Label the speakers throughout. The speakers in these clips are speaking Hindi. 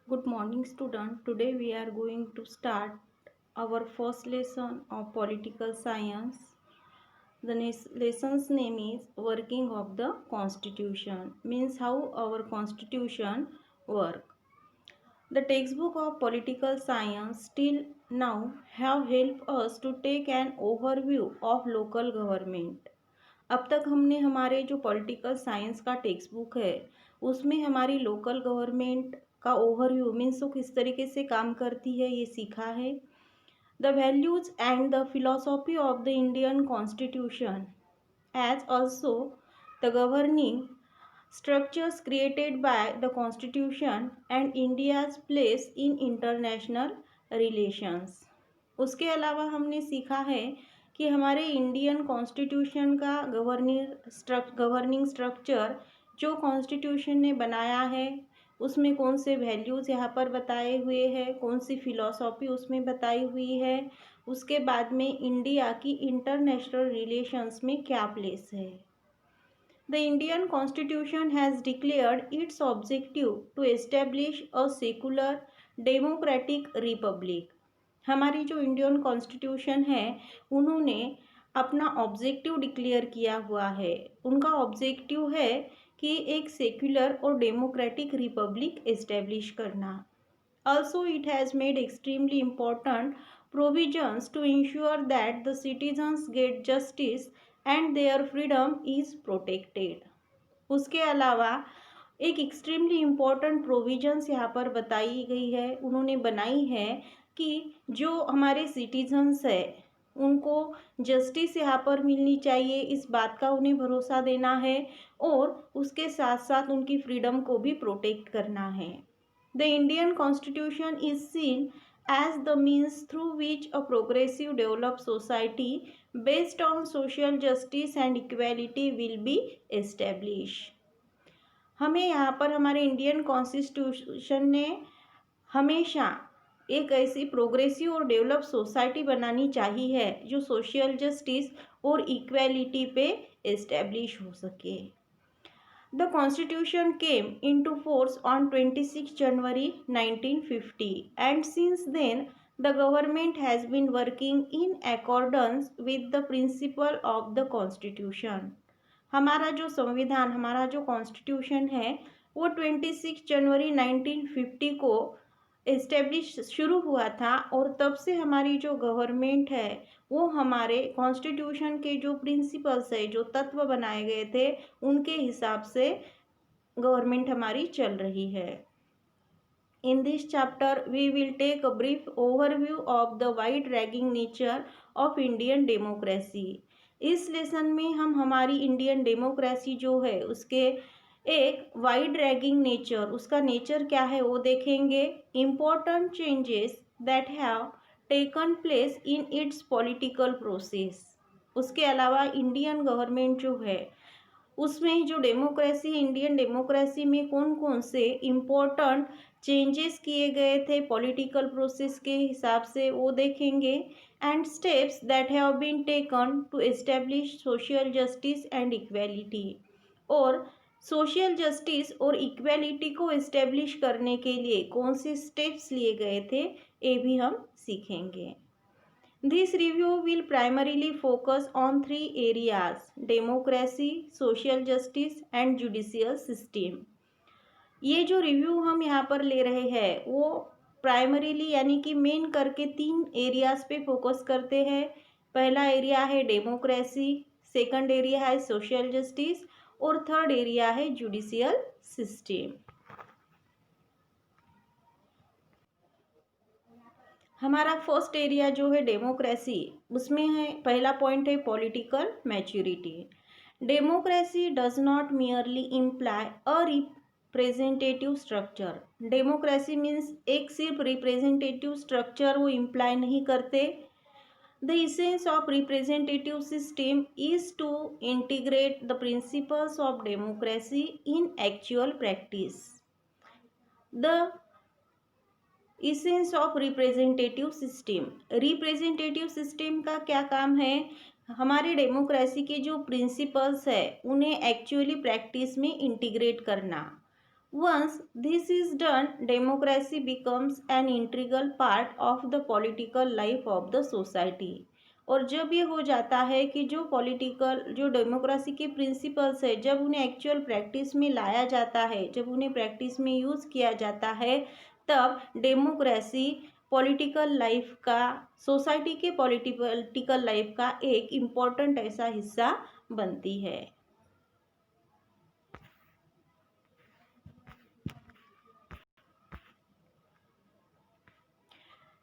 Speaker 1: Good morning, student. Today we are going to start our first lesson of political science. The lesson's name is Working of the Constitution, means how our constitution work. The textbook of political science till now have helped us to take an overview of local government. अब तक हमने हमारे जो पॉलिटिकल साइंस का टेक्स्ट बुक है उसमें हमारी लोकल गवर्नमेंट का ओवरव्यू मीन्स वो किस तरीके से काम करती है ये सीखा है. The values and the philosophy of the Indian constitution as also the governing structures created by the constitution and India's place in international relations. उसके अलावा हमने सीखा है कि हमारे इंडियन कॉन्स्टिट्यूशन का गवर्निंग स्ट्रक्चर जो कॉन्स्टिट्यूशन ने बनाया है उसमें कौन से वैल्यूज़ यहाँ पर बताए हुए हैं, कौन सी फिलॉसफी उसमें बताई हुई है, उसके बाद में इंडिया की इंटरनेशनल रिलेशंस में क्या प्लेस है. The Indian Constitution has declared its objective to establish a secular democratic republic. हमारी जो इंडियन कॉन्स्टिट्यूशन है उन्होंने अपना ऑब्जेक्टिव डिक्लेयर किया हुआ है. उनका ऑब्जेक्टिव है कि एक सेक्युलर और डेमोक्रेटिक रिपब्लिक एस्टेब्लिश करना. Also, it has made extremely important provisions to ensure that the citizens get justice and their freedom is protected. उसके अलावा एक एक्सट्रीमली इम्पॉर्टेंट प्रोविजंस यहाँ पर बताई गई है, उन्होंने बनाई है कि जो हमारे सिटीजन्स है उनको जस्टिस यहाँ पर मिलनी चाहिए, इस बात का उन्हें भरोसा देना है और उसके साथ साथ उनकी फ्रीडम को भी प्रोटेक्ट करना है. The Indian Constitution is seen as the means through which a progressive developed society based on social justice and equality will be established. हमें यहाँ पर हमारे इंडियन कॉन्स्टिट्यूशन ने हमेशा एक ऐसी प्रोग्रेसिव और डेवलप सोसाइटी बनानी चाहिए है जो सोशल जस्टिस और इक्वालिटी पे एस्टेब्लिश हो सके. The Constitution came into force on 26 January 1950 and since then the government has been working in accordance with the principle of the Constitution. हमारा जो संविधान हमारा जो कॉन्स्टिट्यूशन है वो 26 जनवरी 1950 को एस्टेब्लिश शुरू हुआ था और तब से हमारी जो गवर्नमेंट है वो हमारे कॉन्स्टिट्यूशन के जो प्रिंसिपल्स है जो तत्व बनाए गए थे उनके हिसाब से गवर्नमेंट हमारी चल रही है. In this chapter we will take a brief overview of the wide ranging nature of Indian democracy. इस लेसन में हम हमारी इंडियन डेमोक्रेसी जो है उसके एक वाइड रैगिंग नेचर, उसका नेचर क्या है वो देखेंगे. Important changes that have taken place in its political process. उसके अलावा इंडियन गवर्नमेंट जो है उसमें जो डेमोक्रेसी इंडियन डेमोक्रेसी में कौन कौन से इम्पोर्टेंट चेंजेस किए गए थे पॉलिटिकल प्रोसेस के हिसाब से वो देखेंगे. And steps that have been taken to establish social justice and equality. और सोशल जस्टिस और इक्वालिटी को एस्टेब्लिश करने के लिए कौन से स्टेप्स लिए गए थे ये भी हम सीखेंगे. This review will primarily focus on three areas: democracy, social justice and judicial system. ये जो रिव्यू हम यहाँ पर ले रहे हैं वो प्राइमरीली यानी कि मेन करके तीन एरियाज पे फोकस करते हैं. पहला एरिया है डेमोक्रेसी, सेकंड एरिया है सोशल जस्टिस और थर्ड एरिया है जुडिशियल सिस्टम. हमारा फर्स्ट एरिया जो है डेमोक्रेसी, उसमें है पहला पॉइंट है political maturity. Democracy does not merely imply a representative structure. Democracy means एक सिर्फ रिप्रेजेंटेटिव स्ट्रक्चर वो इम्प्लाई नहीं करते. The essence of representative system is to integrate the principles of democracy in actual practice. The essence of representative system, representative system का क्या काम है, हमारे डेमोक्रेसी के जो प्रिंसिपल्स है उन्हें एक्चुअली प्रैक्टिस में इंटीग्रेट करना. Once this is done, democracy becomes an integral part of the political life of the society. और जब ये हो जाता है कि जो डेमोक्रेसी के प्रिंसिपल्स है, जब उन्हें एक्चुअल प्रैक्टिस में लाया जाता है, जब उन्हें प्रैक्टिस में यूज़ किया जाता है, तब डेमोक्रेसी पॉलिटिकल लाइफ का, सोसाइटी के पॉलिटिकल लाइफ का एक इम्पॉर्टेंट ऐसा हिस्सा बनती है.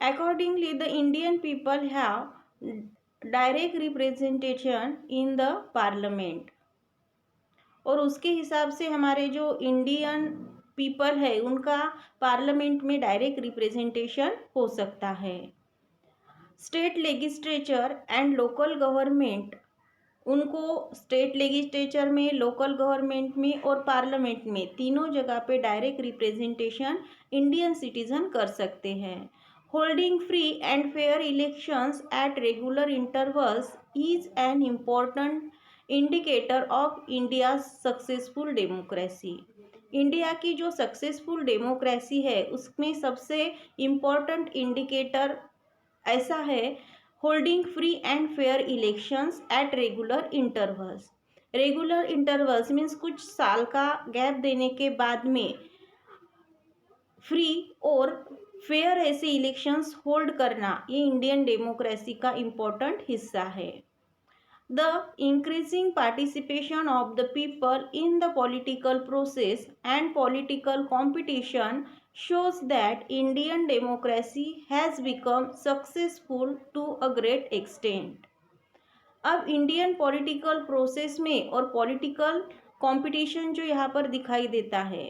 Speaker 1: Accordingly, the Indian people have direct representation in the parliament. और उसके हिसाब से हमारे जो इंडियन पीपल है उनका पार्लियामेंट में डायरेक्ट रिप्रेजेंटेशन हो सकता है. State legislature and local government, उनको स्टेट लेजिस्लेचर में, लोकल गवर्नमेंट में और पार्लियामेंट में तीनों जगह पे डायरेक्ट रिप्रेजेंटेशन इंडियन सिटीजन कर सकते हैं. Holding free and fair elections at regular intervals is an important indicator of India's successful democracy. India की जो सक्सेसफुल डेमोक्रेसी है उसमें सबसे इम्पॉर्टेंट इंडिकेटर ऐसा है holding free and fair elections at regular intervals. Regular intervals means कुछ साल का गैप देने के बाद में फ्री और फेयर ऐसे इलेक्शंस होल्ड करना, ये इंडियन डेमोक्रेसी का इम्पोर्टेंट हिस्सा है. The increasing participation of the people in the political process and political competition shows that Indian democracy has become successful to a great extent. अब इंडियन पॉलिटिकल प्रोसेस में और पॉलिटिकल कंपटीशन जो यहाँ पर दिखाई देता है,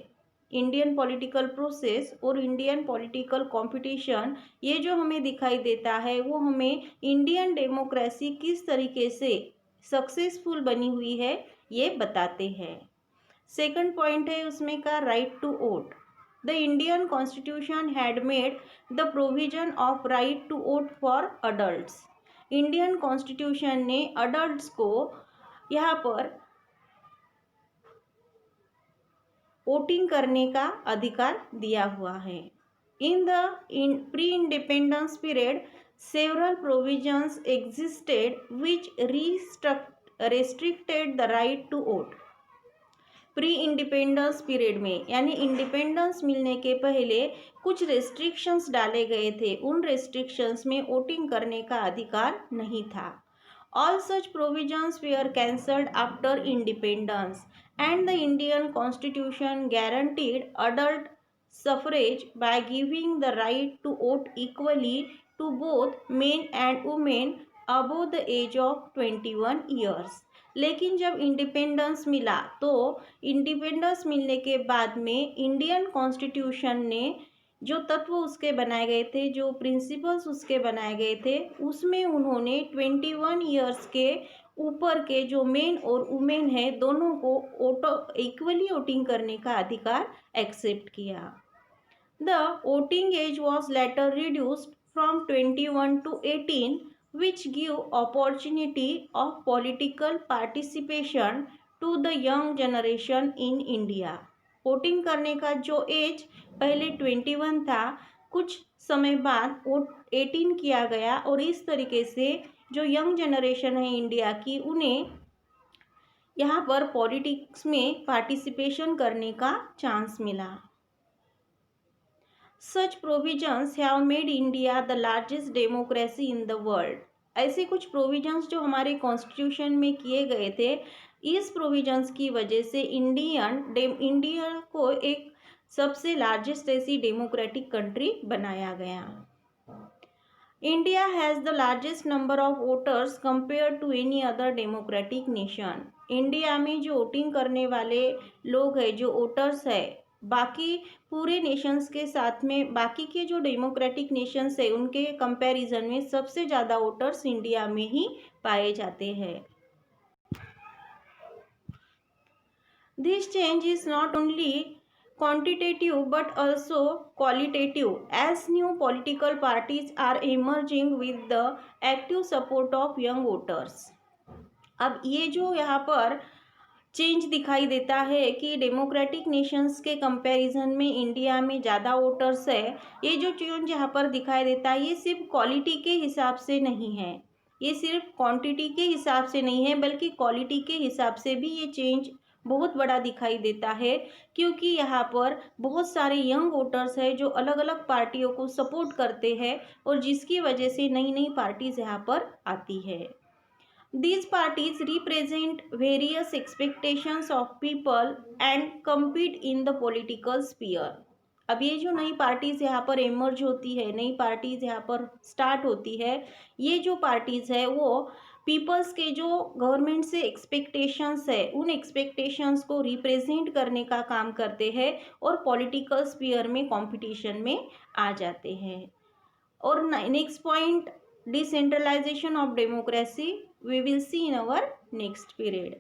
Speaker 1: इंडियन पॉलिटिकल प्रोसेस और इंडियन पॉलिटिकल कंपटीशन, ये जो हमें दिखाई देता है वो हमें इंडियन डेमोक्रेसी किस तरीके से सक्सेसफुल बनी हुई है ये बताते हैं. सेकंड पॉइंट है उसमें का right to vote. The Indian constitution had made the provision of right to vote for adults. Indian constitution ने अडल्ट्स को यहाँ पर वोटिंग करने का अधिकार दिया हुआ है. In the pre independence period several provisions existed which restricted the right to vote. Pre independence period में यानी इंडिपेंडेंस मिलने के पहले कुछ रेस्ट्रिक्शंस डाले गए थे. उन रेस्ट्रिक्शंस में वोटिंग करने का अधिकार नहीं था. All such provisions were cancelled after independence, and the Indian Constitution guaranteed adult suffrage by giving the right to vote equally to both men and women above the age of 21 years. लेकिन जब इंडिपेंडेंस मिला तो इंडिपेंडेंस मिलने के बाद में इंडियन कॉन्स्टिट्यूशन ने जो तत्व उसके बनाए गए थे, जो प्रिंसिपल्स उसके बनाए गए थे, उसमें उन्होंने 21 ईयर्स के ऊपर के जो मेन और वुमेन है दोनों को इक्वली वोटिंग करने का अधिकार एक्सेप्ट किया. The voting age was later reduced from 21 to 18 which give opportunity of political participation to the young generation in India. Voting करने का जो एज पहले 21 था, कुछ समय बाद वो 18 किया गया और इस तरीके से जो यंग जनरेशन है इंडिया की, उन्हें यहाँ पर पॉलिटिक्स में पार्टिसिपेशन करने का चांस मिला. Such provisions have made India the largest democracy in the world. ऐसे कुछ प्रोविजंस जो हमारे कॉन्स्टिट्यूशन में किए गए थे, इस प्रोविजंस की वजह से इंडिया को एक सबसे लार्जेस्ट ऐसी डेमोक्रेटिक कंट्री बनाया गया. India has the largest number of voters compare to any other democratic nation. India में जो वोटिंग करने वाले लोग हैं, जो वोटर्स है, बाकी पूरे नेशंस के साथ में बाकी के जो डेमोक्रेटिक नेशंस है उनके कंपैरिजन में सबसे ज़्यादा वोटर्स इंडिया में ही पाए जाते हैं. This change is not only quantitative but also qualitative as new political parties are emerging with the active support of young voters. अब ये जो यहाँ पर चेंज दिखाई देता है कि डेमोक्रेटिक नेशंस के कंपैरिजन में इंडिया में ज़्यादा वोटर्स है। ये जो चेंज यहाँ पर दिखाई देता है ये सिर्फ क्वालिटी के हिसाब से नहीं है, ये सिर्फ क्वांटिटी के हिसाब से नहीं है, बल्कि क्वालिटी के हिसाब से भी ये चेंज बहुत बड़ा दिखाई देता है, क्योंकि यहाँ पर बहुत सारे यंग वोटर्स हैं जो अलग अलग पार्टियों को सपोर्ट करते हैं और जिसकी वजह से नई नई पार्टीज यहाँ पर आती है। These parties represent various expectations of people and compete in the political sphere. अब ये जो नई पार्टीज यहाँ पर इमर्ज होती है, नई पार्टीज यहाँ पर स्टार्ट होती है, ये जो पार्टीज है वो पीपल्स के जो गवर्नमेंट से एक्सपेक्टेशंस है उन एक्सपेक्टेशंस को रिप्रेजेंट करने का काम करते हैं और पॉलिटिकल स्पीयर में कंपटीशन में आ जाते हैं। और next point, decentralization of democracy, we will see in our next period.